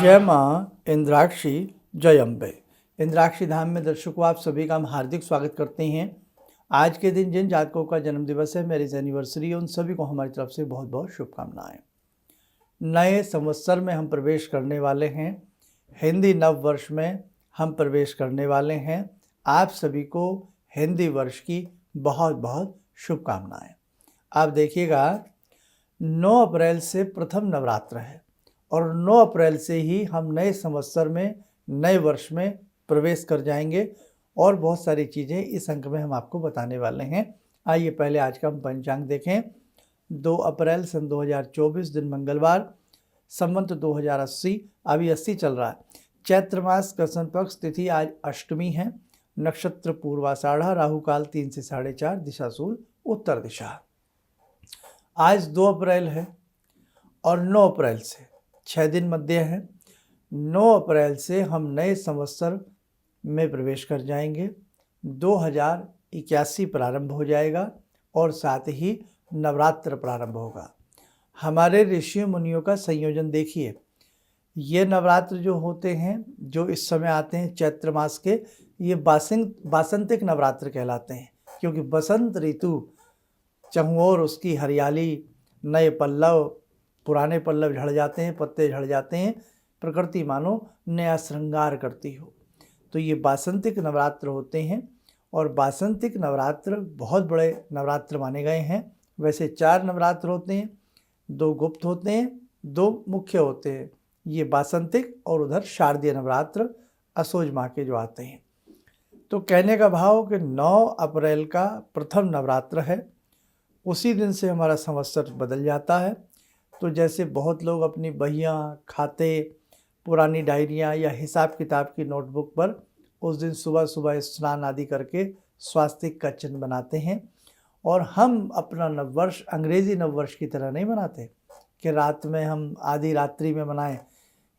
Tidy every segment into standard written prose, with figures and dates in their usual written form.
जय माँ इंद्राक्षी, जय अम्बे। इंद्राक्षी धाम में दर्शकों आप सभी का हम हार्दिक स्वागत करते हैं। आज के दिन जिन जातकों का जन्म दिवस है, मैरिज एनिवर्सरी है, उन सभी को हमारी तरफ से बहुत बहुत शुभकामनाएं। नए संवत्सर में हम प्रवेश करने वाले हैं, हिंदी नव वर्ष में हम प्रवेश करने वाले हैं। आप सभी को हिंदी वर्ष की बहुत बहुत शुभकामनाएं। आप देखिएगा 9 अप्रैल से प्रथम नवरात्र है और 9 अप्रैल से ही हम नए संवत्सर में, नए वर्ष में प्रवेश कर जाएंगे और बहुत सारी चीज़ें इस अंक में हम आपको बताने वाले हैं। आइए पहले आज का हम पंचांग देखें। 2 अप्रैल सन 2024, दिन मंगलवार, संवत 2080, अभी 80 चल रहा है। चैत्र मास कृष्ण पक्ष, तिथि आज अष्टमी है, नक्षत्र पूर्वाषाढ़ा, राहु काल 3 से 4:30, दिशा सूल उत्तर दिशा। आज 2 अप्रैल है और 9 अप्रैल से 6 दिन मध्य है। 9 अप्रैल से हम नए संवत्सर में प्रवेश कर जाएंगे। 2081 प्रारंभ हो जाएगा और साथ ही नवरात्र प्रारंभ होगा। हमारे ऋषि मुनियों का संयोजन देखिए। ये नवरात्र जो होते हैं, जो इस समय आते हैं चैत्र मास के, ये बासंतिक नवरात्र कहलाते हैं, क्योंकि बसंत ऋतु चहुओर उसकी हरियाली, नए पल्लव, पुराने पल्लव झड़ जाते हैं, पत्ते झड़ जाते हैं, प्रकृति मानो नया श्रृंगार करती हो। तो ये बासंतिक नवरात्र होते हैं और बासंतिक नवरात्र बहुत बड़े नवरात्र माने गए हैं। वैसे 4 नवरात्र होते हैं, 2 गुप्त होते हैं, 2 मुख्य होते हैं। ये बासंतिक और उधर शारदीय नवरात्र असोज माह के जो आते हैं। तो कहने का भाव कि 9 अप्रैल का प्रथम नवरात्र है, उसी दिन से हमारा संवत्सर बदल जाता है। तो जैसे बहुत लोग अपनी बहियाँ, खाते, पुरानी डायरियाँ या हिसाब किताब की नोटबुक पर उस दिन सुबह सुबह स्नान आदि करके स्वास्तिक का चिन्ह बनाते हैं, और हम अपना नववर्ष अंग्रेज़ी नववर्ष की तरह नहीं मनाते कि रात में हम आधी रात्रि में मनाएं।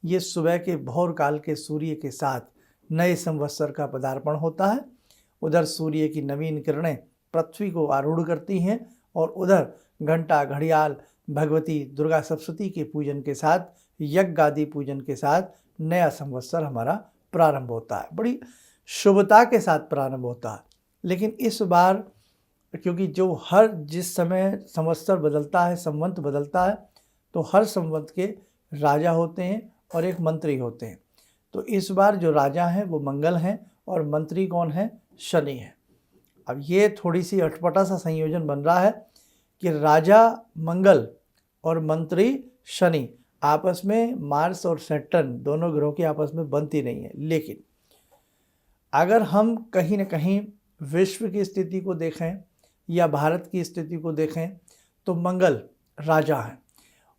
ये सुबह के भोर काल के सूर्य के साथ नए संवत्सर का पदार्पण होता है। उधर सूर्य की नवीन किरणें पृथ्वी को आरूढ़ करती हैं और उधर घंटा, घड़ियाल, भगवती दुर्गा सप्तशती के पूजन के साथ, यज्ञ आदि पूजन के साथ नया संवत्सर हमारा प्रारंभ होता है। बड़ी शुभता के साथ प्रारंभ होता है। लेकिन इस बार क्योंकि जो जिस समय संवत्सर बदलता है, संवत बदलता है, तो हर संवत के राजा होते हैं और एक मंत्री होते हैं। तो इस बार जो राजा हैं वो मंगल हैं और मंत्री कौन है? शनि है। अब ये थोड़ी सी अटपटा सा संयोजन बन रहा है कि राजा मंगल और मंत्री शनि, आपस में मार्स और सैटर्न दोनों ग्रहों की आपस में बनती नहीं है। लेकिन अगर हम कहीं न कहीं विश्व की स्थिति को देखें या भारत की स्थिति को देखें तो मंगल राजा हैं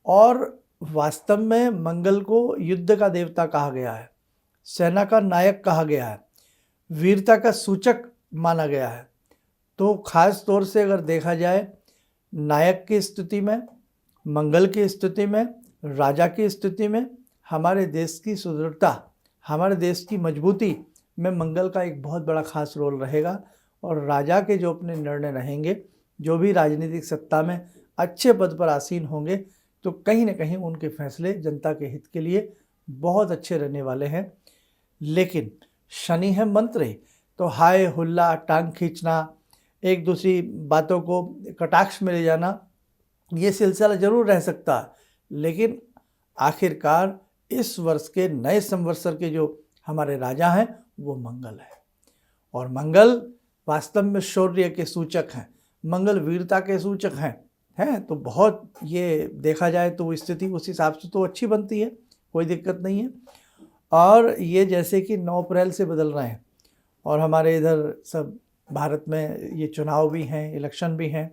और वास्तव में मंगल को युद्ध का देवता कहा गया है, सेना का नायक कहा गया है, वीरता का सूचक माना गया है। तो ख़ास तौर से अगर देखा जाए, नायक की स्थिति में, मंगल की स्थिति में, राजा की स्थिति में, हमारे देश की सुदृढ़ता, हमारे देश की मजबूती में मंगल का एक बहुत बड़ा खास रोल रहेगा। और राजा के जो अपने निर्णय रहेंगे, जो भी राजनीतिक सत्ता में अच्छे पद पर आसीन होंगे, तो कहीं न कहीं उनके फैसले जनता के हित के लिए बहुत अच्छे रहने वाले हैं। लेकिन शनि है मंत्री, तो हाय हुल्ला, टांग खींचना, एक दूसरी बातों को कटाक्ष में ले जाना, ये सिलसिला जरूर रह सकता है। लेकिन आखिरकार इस वर्ष के नए संवत्सर के जो हमारे राजा हैं वो मंगल है, और मंगल वास्तव में शौर्य के सूचक हैं, मंगल वीरता के सूचक हैं। तो बहुत ये देखा जाए तो स्थिति उस हिसाब से तो अच्छी बनती है, कोई दिक्कत नहीं है। और ये जैसे कि 9 अप्रैल से बदल रहे हैं और हमारे इधर सब भारत में ये चुनाव भी हैं, इलेक्शन भी हैं,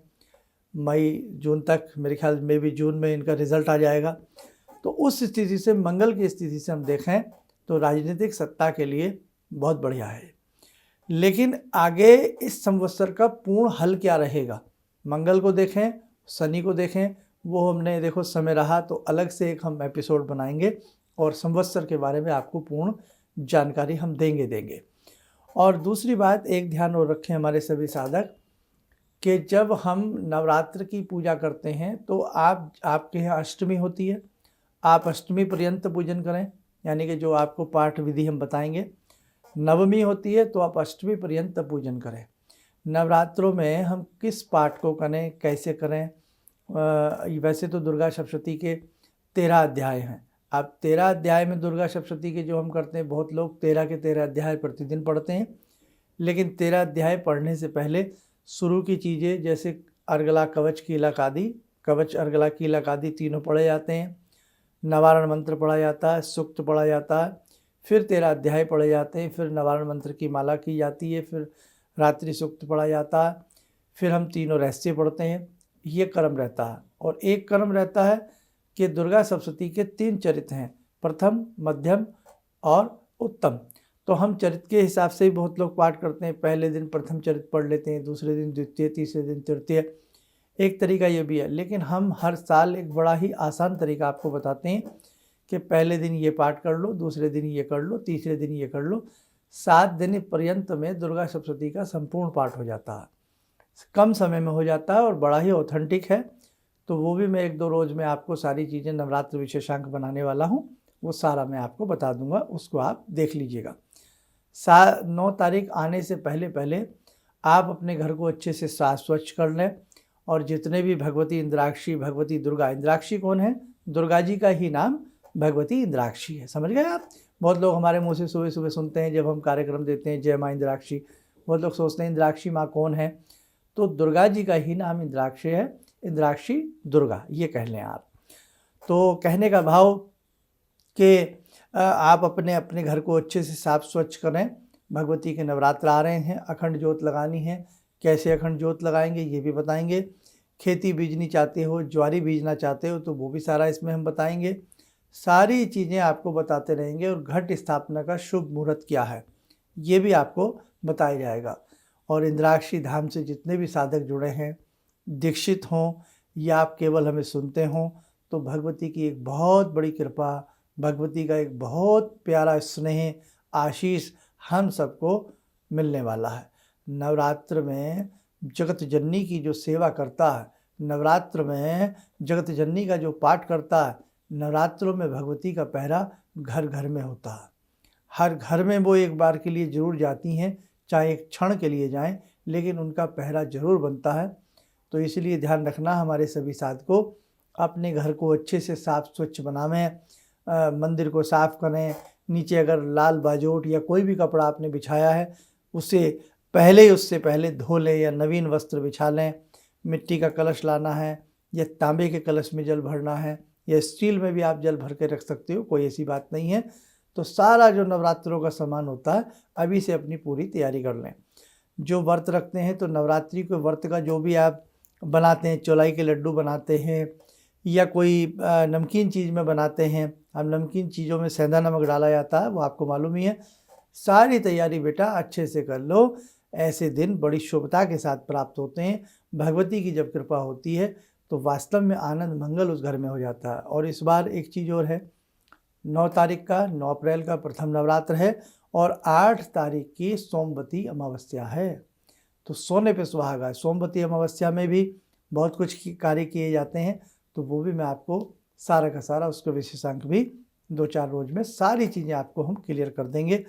मई जून तक, मेरे ख्याल में भी जून में इनका रिज़ल्ट आ जाएगा। तो उस स्थिति से, मंगल की स्थिति से हम देखें तो राजनीतिक सत्ता के लिए बहुत बढ़िया है। लेकिन आगे इस संवत्सर का पूर्ण हल क्या रहेगा, मंगल को देखें, शनि को देखें, वो हमने देखो समय रहा तो अलग से एक हम एपिसोड बनाएंगे और संवत्सर के बारे में आपको पूर्ण जानकारी हम देंगे। और दूसरी बात, एक ध्यान और रखें हमारे सभी साधक, कि जब हम नवरात्र की पूजा करते हैं तो आपके यहाँ अष्टमी होती है, आप अष्टमी पर्यंत पूजन करें, यानी कि जो आपको पाठ विधि हम बताएंगे। नवमी होती है तो आप अष्टमी पर्यंत पूजन करें। नवरात्रों में हम किस पाठ को करें, कैसे करें? वैसे तो दुर्गा सप्तशती के 13 अध्याय हैं। अब 13 अध्याय में दुर्गा सप्तशती के जो हम करते हैं, बहुत लोग 13 के 13 अध्याय प्रतिदिन पढ़ते हैं, लेकिन 13 अध्याय पढ़ने से पहले शुरू की चीज़ें जैसे अर्गला, कवच, कीलक आदि, कवच, अर्गला, कीलक आदि तीनों पढ़े जाते हैं। नवारण मंत्र पढ़ा जाता है, सूक्त पढ़ा जाता है, फिर 13 अध्याय पढ़े जाते हैं, फिर नवारण मंत्र की माला की जाती है, फिर रात्रि सूक्त पढ़ा जाता है, फिर हम तीनों रहस्य पढ़ते हैं। ये क्रम रहता है। और एक क्रम रहता है कि दुर्गा सप्तशती के 3 चरित्र हैं, प्रथम, मध्यम और उत्तम। तो हम चरित्र के हिसाब से ही बहुत लोग पाठ करते हैं। पहले दिन प्रथम चरित्र पढ़ लेते हैं, दूसरे दिन द्वितीय, तीसरे दिन तृतीय। एक तरीका ये भी है, लेकिन हम हर साल एक बड़ा ही आसान तरीका आपको बताते हैं कि पहले दिन ये पाठ कर लो, दूसरे दिन ये कर लो, तीसरे दिन ये कर लो। 7 दिन पर्यंत में दुर्गा सप्तशती का संपूर्ण पाठ हो जाता है, कम समय में हो जाता है और बड़ा ही ऑथेंटिक है। तो वो भी मैं 1-2 रोज़ में आपको सारी चीज़ें, नवरात्र विशेषांक बनाने वाला हूँ, वो सारा मैं आपको बता दूंगा, उसको आप देख लीजिएगा। 9 तारीख आने से पहले आप अपने घर को अच्छे से साफ स्वच्छ कर लें। और जितने भी भगवती इंद्राक्षी, भगवती दुर्गा, इंद्राक्षी कौन है? दुर्गा जी का ही नाम भगवती इंद्राक्षी है। समझ गए आप? बहुत लोग हमारे मुँह से सुबह सुबह सुनते हैं जब हम कार्यक्रम देते हैं, जय माँ इंद्राक्षी, बहुत लोग सोचते हैं इंद्राक्षी माँ कौन है? तो दुर्गा जी का ही नाम इंद्राक्षी है, इंद्राक्षी दुर्गा, ये कह लें आप। तो कहने का भाव कि आप अपने अपने घर को अच्छे से साफ स्वच्छ करें। भगवती के नवरात्र आ रहे हैं, अखंड ज्योत लगानी है। कैसे अखंड ज्योत लगाएंगे ये भी बताएंगे। खेती बीजनी चाहते हो, ज्वारी बीजना चाहते हो, तो वो भी सारा इसमें हम बताएंगे। सारी चीज़ें आपको बताते रहेंगे। और घट स्थापना का शुभ मुहूर्त क्या है ये भी आपको बताया जाएगा। और इंद्राक्षी धाम से जितने भी साधक जुड़े हैं, दीक्षित हों या आप केवल हमें सुनते हों, तो भगवती की एक बहुत बड़ी कृपा, भगवती का एक बहुत प्यारा स्नेह, आशीष हम सबको मिलने वाला है। नवरात्र में जगत जननी की जो सेवा करता है, नवरात्र में जगत जननी का जो पाठ करता है, नवरात्रों में भगवती का पहरा घर घर में होता है। हर घर में वो एक बार के लिए ज़रूर जाती हैं, चाहे एक क्षण के लिए जाएं, लेकिन उनका पहरा ज़रूर बनता है। तो इसलिए ध्यान रखना हमारे सभी साथ को, अपने घर को अच्छे से साफ स्वच्छ बनावें, मंदिर को साफ करें। नीचे अगर लाल बाजोट या कोई भी कपड़ा आपने बिछाया है उससे पहले धो लें या नवीन वस्त्र बिछा लें। मिट्टी का कलश लाना है या तांबे के कलश में जल भरना है या स्टील में भी आप जल भर के रख सकते हो, कोई ऐसी बात नहीं है। तो सारा जो नवरात्रों का सामान होता है अभी से अपनी पूरी तैयारी कर लें। जो व्रत रखते हैं तो नवरात्रि के व्रत का जो भी आप बनाते हैं, चौलाई के लड्डू बनाते हैं या कोई नमकीन चीज़ में बनाते हैं, हम नमकीन चीज़ों में सेंधा नमक डाला जाता है, वो आपको मालूम ही है। सारी तैयारी बेटा अच्छे से कर लो। ऐसे दिन बड़ी शुभता के साथ प्राप्त होते हैं। भगवती की जब कृपा होती है तो वास्तव में आनंद मंगल उस घर में हो जाता है। और इस बार एक चीज़ और है, 9 तारीख का, 9 अप्रैल का प्रथम नवरात्र है और 8 तारीख की सोमवती अमावस्या है। तो सोने पे सुहागा है। सोमवती अमावस्या में भी बहुत कुछ कार्य किए जाते हैं, तो वो भी मैं आपको सारा का सारा उसका विशेषांक भी 2-4 रोज में सारी चीज़ें आपको हम क्लियर कर देंगे।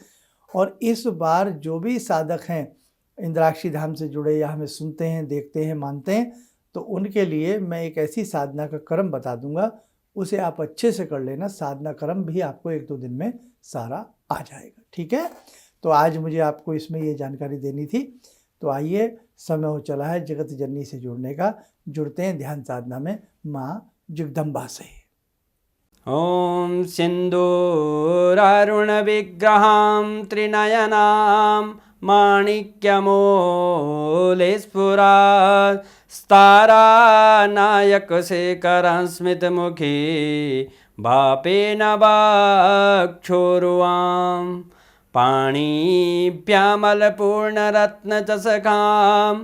और इस बार जो भी साधक हैं इंद्राक्षी धाम से जुड़े या हमें सुनते हैं, देखते हैं, मानते हैं, तो उनके लिए मैं एक ऐसी साधना का क्रम बता दूंगा, उसे आप अच्छे से कर लेना। साधना क्रम भी आपको 1-2 दिन में सारा आ जाएगा, ठीक है। तो आज मुझे आपको इसमें ये जानकारी देनी थी। तो आइए, समय हो चला है जगत जननी से जुड़ने का। जुड़ते हैं ध्यान साधना में माँ जगदम्बा से। ॐ सिन्दूरारुणविग्रहां त्रिनयनां माणिक्यमूलस्फुरात् स्तारानायकशेखरं स्मितमुखी भापेन वाक्षोरुवां पाणिभ्यामलपूर्णरत्नचषकां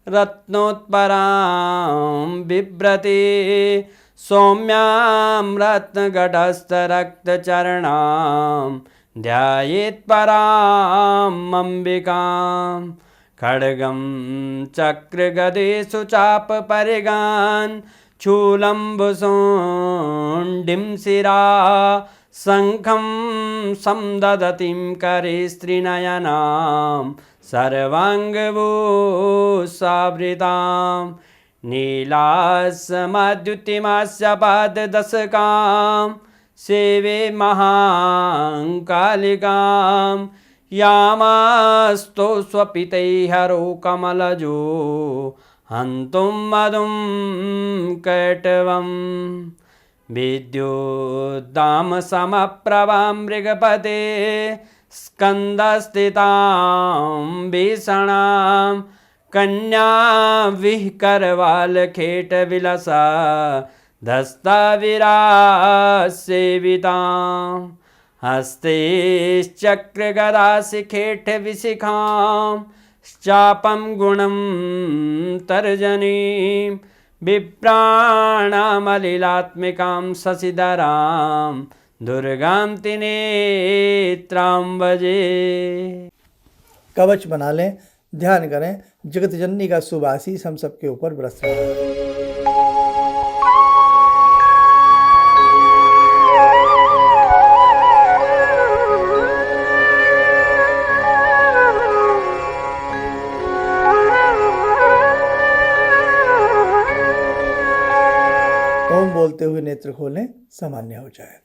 रत्नोत्परां बिभ्रति सौम्यां रत्नघटस्थरक्तचरणां ध्यायेत् पराम् अम्बिकां खड्गं चक्रगदेषु चापपरिगान् शूलम्बुशुण्डिं शिरा शङ्खं संदधतिं करे स्त्रीनयनां सर्वाङ्गभूषावृतां नीलास्मद्युतिमास्य पाददशकां सेवे महाकालिकां यामास्तो स्वपितैहरो कमलजो हन्तुं मधुं कैटवम् विद्युद्दाम समप्रभां मृगपते स्कन्दस्थितां भीषणां कन्या विहकरवालखेटविलसा धस्ताविरासेवितां हस्तेश्चक्रगदाशिखेटविशिखां चापं गुणं तर्जनीं विप्राणामलिलात्मिकां शशिधरां दुर्गां त्रिनेत्रां भजे। कवच बना लें, ध्यान करें, जगत जननी का शुभ आशीष हम सबके ऊपर बरस रहा है। ओम बोलते हुए नेत्र खोलें, सामान्य हो जाए।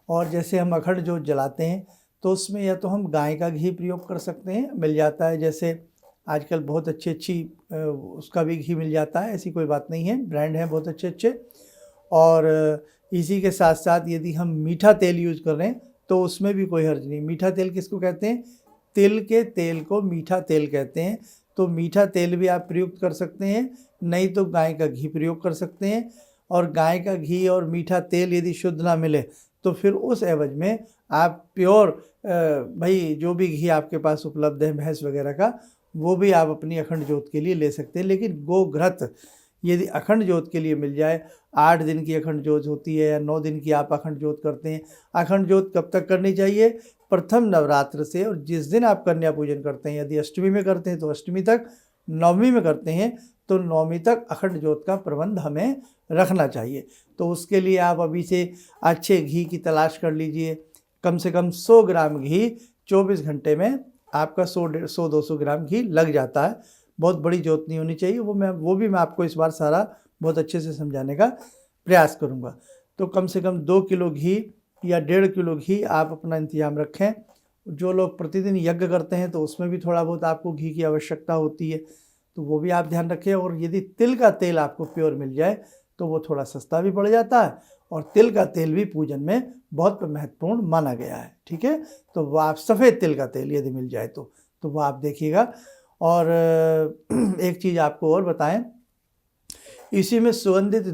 और जैसे हम अखंड ज्योत जलाते हैं तो उसमें या तो हम गाय का घी प्रयोग कर सकते हैं, मिल जाता है, जैसे आजकल बहुत अच्छी उसका भी घी मिल जाता है, ऐसी कोई बात नहीं है, ब्रांड हैं बहुत अच्छे। और इसी के साथ साथ यदि हम मीठा तेल यूज़ कर रहे हैं तो उसमें भी कोई हर्ज नहीं। मीठा तेल किसको कहते हैं? तिल के तेल को मीठा तेल कहते हैं। तो मीठा तेल भी आप प्रयुक्त कर सकते हैं, नहीं तो गाय का घी प्रयोग कर सकते हैं। और गाय का घी और मीठा तेल यदि शुद्ध ना मिले तो फिर उस एवज में आप प्योर भाई जो भी घी आपके पास उपलब्ध है भैंस वगैरह का, वो भी आप अपनी अखंड ज्योत के लिए ले सकते हैं। लेकिन गोघृत यदि अखंड ज्योत के लिए मिल जाए, 8 दिन की अखंड ज्योत होती है या 9 दिन की आप अखंड ज्योत करते हैं। अखंड ज्योत कब तक करनी चाहिए? प्रथम नवरात्र से, और जिस दिन आप कन्या पूजन करते हैं, यदि अष्टमी में करते हैं तो अष्टमी तक, नवमी में करते हैं तो नवमी तक अखंड ज्योत का प्रबंध हमें रखना चाहिए। तो उसके लिए आप अभी से अच्छे घी की तलाश कर लीजिए। कम से कम 100 ग्राम घी 24 घंटे में आपका 100-200 ग्राम घी लग जाता है। बहुत बड़ी ज्योत नहीं होनी चाहिए, वो भी मैं आपको इस बार सारा बहुत अच्छे से समझाने का प्रयास करूँगा। तो कम से कम 2 किलो घी या 1.5 किलो घी आप अपना इंतजाम रखें। जो लोग प्रतिदिन यज्ञ करते हैं तो उसमें भी थोड़ा बहुत आपको घी की आवश्यकता होती है, तो वो भी आप ध्यान रखें। और यदि तिल का तेल आपको प्योर मिल जाए तो वो थोड़ा सस्ता भी पड़ जाता है, और तिल का तेल भी पूजन में बहुत महत्वपूर्ण माना गया है। ठीक है, तो वो आप सफ़ेद तिल का तेल यदि मिल जाए तो वो आप देखिएगा। और एक चीज़ आपको और बताएं, इसी में सुगंधित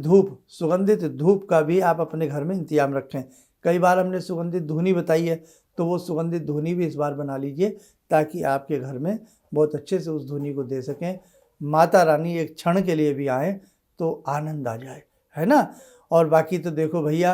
धूप का भी आप अपने घर में इंतजाम रखें। कई बार हमने सुगंधित धूनी बताई है, तो वो सुगंधित धूनी भी इस बार बना लीजिए ताकि आपके घर में बहुत अच्छे से उस धूनी को दे सकें। माता रानी एक क्षण के लिए भी आए तो आनंद आ जाए, है ना। और बाकी तो देखो भैया,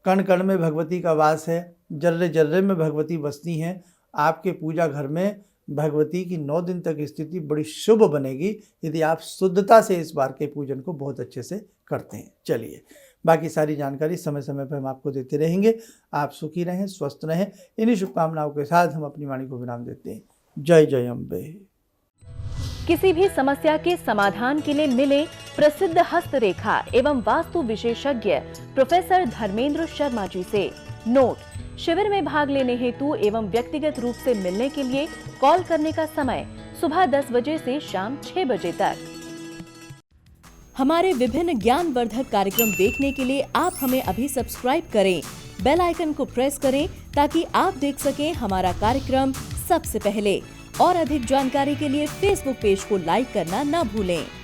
कण कण में भगवती का वास है, जर्रे जर्रे में भगवती बसती हैं। आपके पूजा घर में भगवती की 9 दिन तक स्थिति बड़ी शुभ बनेगी यदि आप शुद्धता से इस बार के पूजन को बहुत अच्छे से करते हैं। चलिए, बाकी सारी जानकारी समय समय पर हम आपको देते रहेंगे। आप सुखी रहें, स्वस्थ रहें। इन्हीं शुभकामनाओं के साथ हम अपनी वाणी को विराम देते हैं। जय जय अम्बे। किसी भी समस्या के समाधान के लिए मिले प्रसिद्ध हस्तरेखा एवं वास्तु विशेषज्ञ प्रोफेसर धर्मेंद्र शर्मा जी से। नोट: शिविर में भाग लेने हेतु एवं व्यक्तिगत रूप से मिलने के लिए कॉल करने का समय सुबह 10 बजे से शाम 6 बजे तक। हमारे विभिन्न ज्ञानवर्धक कार्यक्रम देखने के लिए आप हमें अभी सब्सक्राइब करें, बेल आइकन को प्रेस करें ताकि आप देख सकें हमारा कार्यक्रम सबसे पहले। और अधिक जानकारी के लिए फेसबुक पेज को लाइक करना न भूलें।